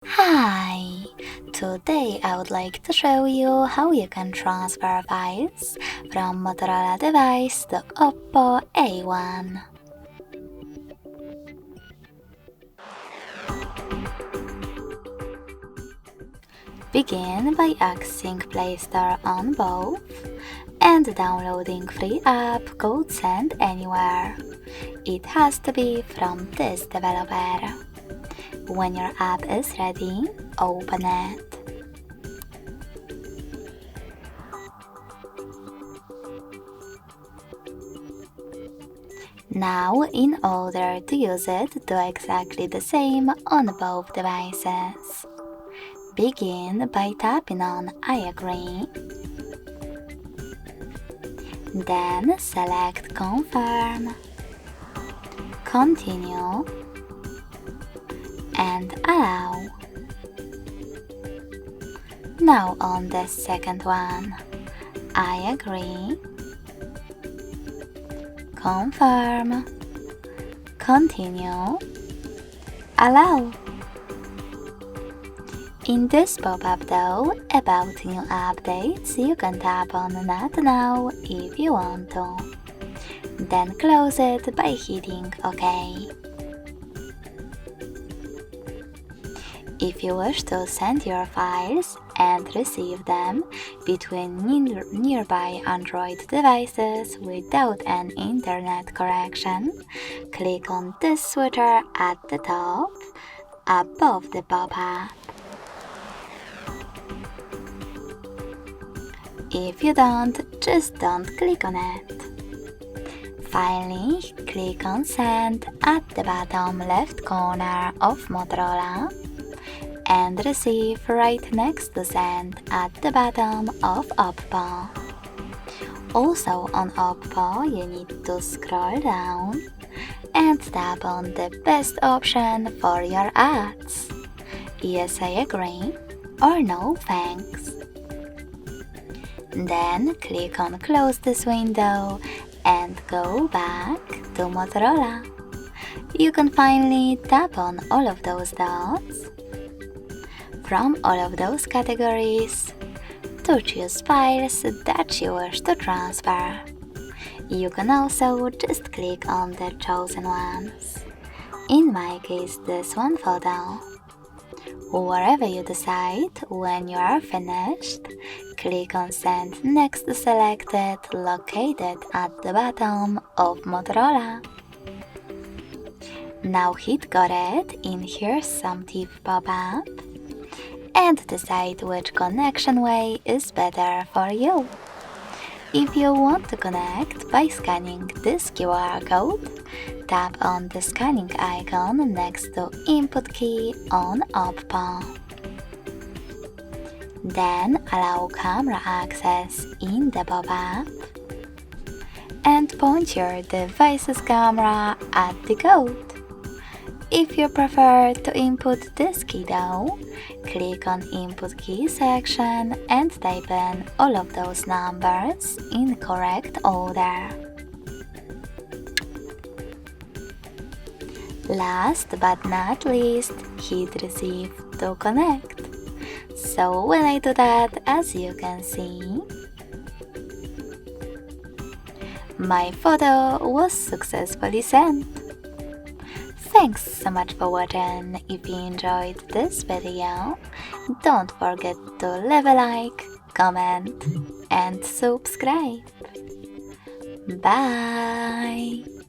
Hi! Today I would like to show you how you can transfer files from Motorola device to OPPO A1. Begin by accessing Play Store on both and downloading free app called Send Anywhere. It has to be from this developer. When your app is ready, open it. Now, in order to use it, do exactly the same on both devices. Begin by tapping on I agree. Then select Confirm, Continue, and Allow. Now on the second one, I agree, Confirm, Continue, Allow. In this pop-up though, about new updates, you can tap on Not Now if you want to. Then close it by hitting OK. If you wish to send your files and receive them between nearby Android devices without an internet connection, click on this switcher at the top, above the pop-up. If you don't, just don't click on it. Finally, click on Send at the bottom left corner of Motorola and Receive right next to Send at the bottom of OPPO. Also on OPPO, you need to scroll down and tap on the best option for your ads. Yes, I agree, or no thanks. Then click on Close this window and go back to Motorola. You can finally tap on all of those dots from all of those categories to choose files that you wish to transfer. You can also just click on the chosen ones. In my case, this one photo. Wherever you decide, when you are finished, click on Send next to Selected located at the bottom of Motorola. Now hit Got It in Here's Some Tip pop-up and decide which connection way is better for you. If you want to connect by scanning this QR code, tap on the scanning icon next to Input key on OPPO. Then allow camera access in the pop-up and point your device's camera at the code. If you prefer to input this key though, click on Input Key section and type in all of those numbers in correct order. Last but not least, hit Receive to connect. So when I do that, as you can see, my photo was successfully sent. Thanks so much for watching. If you enjoyed this video, don't forget to leave a like, comment and subscribe. Bye!